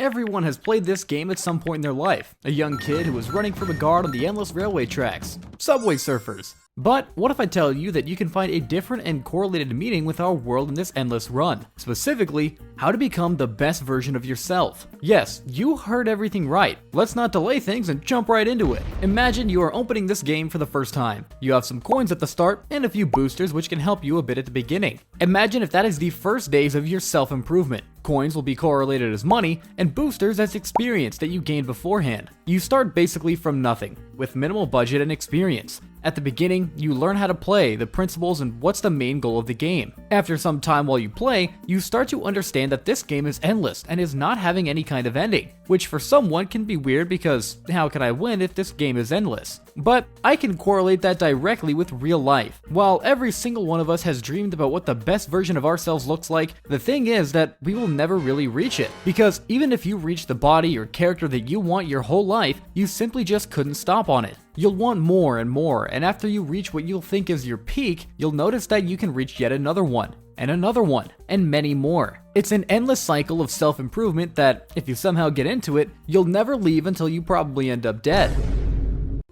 Everyone has played this game at some point in their life. A young kid who was running from a guard on the endless railway tracks. Subway surfers. But what if I tell you that you can find a different and correlated meaning with our world in this endless run? Specifically, how to become the best version of yourself. Yes, you heard everything right. Let's not delay things and jump right into it. Imagine you are opening this game for the first time. You have some coins at the start and a few boosters which can help you a bit at the beginning. Imagine if that is the first days of your self-improvement. Coins will be correlated as money, and boosters as experience that you gained beforehand. You start basically from nothing, with minimal budget and experience. At the beginning, you learn how to play, the principles, and what's the main goal of the game. After some time while you play, you start to understand that this game is endless and is not having any kind of ending, which for someone can be weird because how can I win if this game is endless? But I can correlate that directly with real life. While every single one of us has dreamed about what the best version of ourselves looks like, the thing is that we will never really reach it. Because even if you reach the body or character that you want your whole life, you simply just couldn't stop on it. You'll want more and more, and after you reach what you'll think is your peak, you'll notice that you can reach yet another one, and many more. It's an endless cycle of self-improvement that, if you somehow get into it, you'll never leave until you probably end up dead.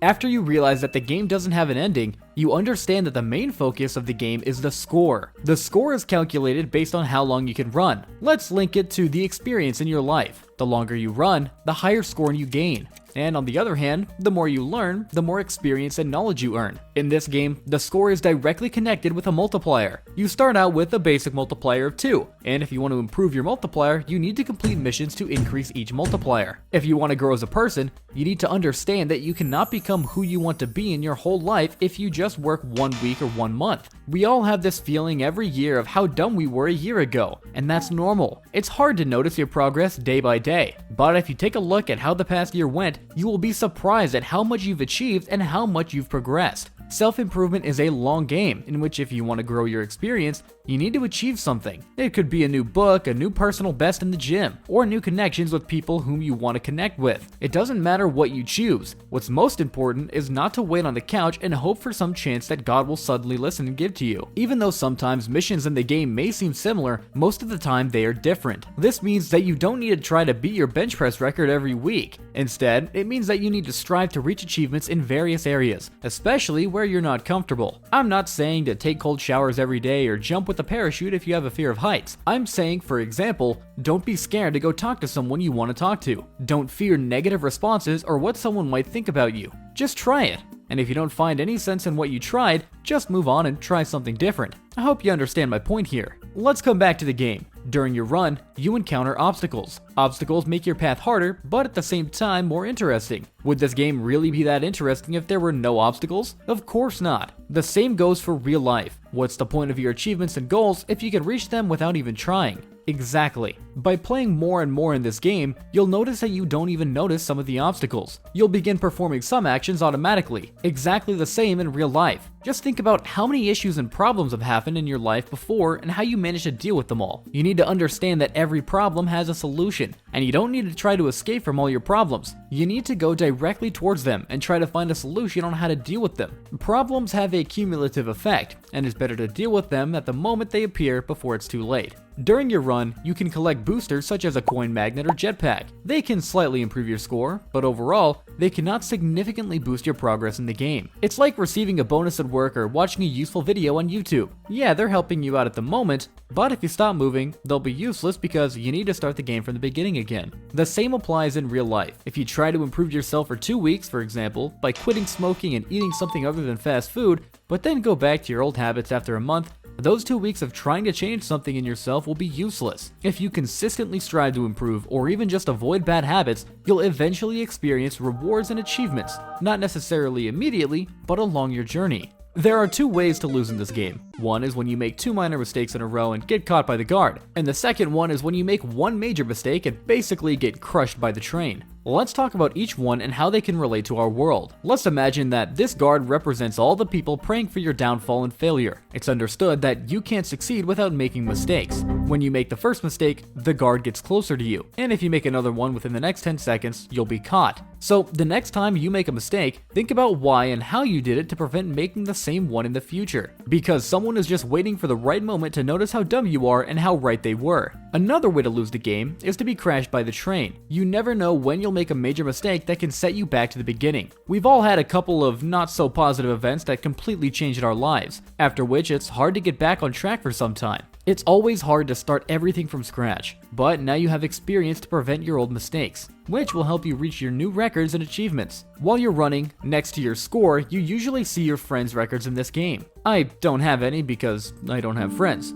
After you realize that the game doesn't have an ending, you understand that the main focus of the game is the score. The score is calculated based on how long you can run. Let's link it to the experience in your life. The longer you run, the higher score you gain. And on the other hand, the more you learn, the more experience and knowledge you earn. In this game, the score is directly connected with a multiplier. You start out with a basic multiplier of 2, and if you want to improve your multiplier, you need to complete missions to increase each multiplier. If you want to grow as a person, you need to understand that you cannot become who you want to be in your whole life if you just work 1 week or 1 month. We all have this feeling every year of how dumb we were a year ago, and that's normal. It's hard to notice your progress day by day, but if you take a look at how the past year went, you will be surprised at how much you've achieved and how much you've progressed. Self-improvement is a long game in which if you want to grow your experience, you need to achieve something. It could be a new book, a new personal best in the gym, or new connections with people whom you want to connect with. It doesn't matter what you choose. What's most important is not to wait on the couch and hope for some chance that God will suddenly listen and give to you. Even though sometimes missions in the game may seem similar, most of the time they are different. This means that you don't need to try to beat your bench press record every week. Instead, it means that you need to strive to reach achievements in various areas, especially where you're not comfortable. I'm not saying to take cold showers every day or jump with a parachute if you have a fear of heights. I'm saying, for example, don't be scared to go talk to someone you want to talk to. Don't fear negative responses or what someone might think about you. Just try it. And if you don't find any sense in what you tried, just move on and try something different. I hope you understand my point here. Let's come back to the game. During your run, you encounter obstacles. Obstacles make your path harder, but at the same time more interesting. Would this game really be that interesting if there were no obstacles? Of course not. The same goes for real life. What's the point of your achievements and goals if you can reach them without even trying? Exactly. By playing more and more in this game, you'll notice that you don't even notice some of the obstacles. You'll begin performing some actions automatically, exactly the same in real life. Just think about how many issues and problems have happened in your life before and how you managed to deal with them all. You need to understand that every problem has a solution, and you don't need to try to escape from all your problems. You need to go directly towards them and try to find a solution on how to deal with them. Problems have a cumulative effect, and it's better to deal with them at the moment they appear before it's too late. During your run, you can collect boosters such as a coin magnet or jetpack. They can slightly improve your score, but overall, they cannot significantly boost your progress in the game. It's like receiving a bonus at work or watching a useful video on YouTube. Yeah, they're helping you out at the moment, but if you stop moving, they'll be useless because you need to start the game from the beginning again. The same applies in real life. If you try to improve yourself for 2 weeks, for example, by quitting smoking and eating something other than fast food, but then go back to your old habits after a month, those 2 weeks of trying to change something in yourself will be useless. If you consistently strive to improve or even just avoid bad habits, you'll eventually experience rewards and achievements, not necessarily immediately, but along your journey. There are 2 ways to lose in this game. One is when you make 2 minor mistakes in a row and get caught by the guard, and the second one is when you make 1 major mistake and basically get crushed by the train. Let's talk about each one and how they can relate to our world. Let's imagine that this guard represents all the people praying for your downfall and failure. It's understood that you can't succeed without making mistakes. When you make the first mistake, the guard gets closer to you, and if you make another one within the next 10 seconds, you'll be caught. So the next time you make a mistake, think about why and how you did it to prevent making the same one in the future. Because someone someone is just waiting for the right moment to notice how dumb you are and how right they were. Another way to lose the game is to be crashed by the train. You never know when you'll make a major mistake that can set you back to the beginning. We've all had a couple of not so positive events that completely changed our lives, after which it's hard to get back on track for some time. It's always hard to start everything from scratch, but now you have experience to prevent your old mistakes, which will help you reach your new records and achievements. While you're running, next to your score, you usually see your friends' records in this game. I don't have any because I don't have friends.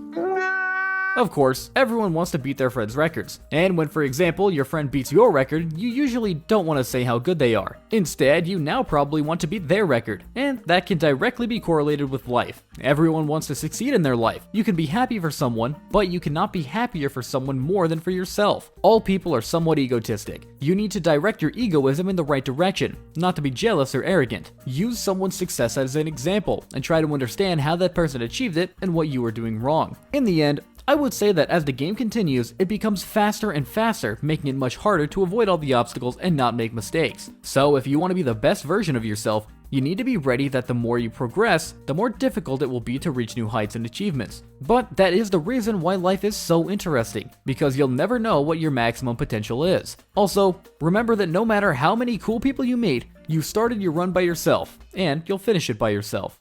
Of course, everyone wants to beat their friends' records, and when, for example, your friend beats your record, you usually don't want to say how good they are. Instead, you now probably want to beat their record, and that can directly be correlated with life. Everyone wants to succeed in their life. You can be happy for someone, but you cannot be happier for someone more than for yourself. All people are somewhat egotistic. You need to direct your egoism in the right direction, not to be jealous or arrogant. Use someone's success as an example, and try to understand how that person achieved it and what you are doing wrong. In the end, I would say that as the game continues, it becomes faster and faster, making it much harder to avoid all the obstacles and not make mistakes. So if you want to be the best version of yourself, you need to be ready that the more you progress, the more difficult it will be to reach new heights and achievements. But that is the reason why life is so interesting, because you'll never know what your maximum potential is. Also, remember that no matter how many cool people you meet, you started your run by yourself, and you'll finish it by yourself.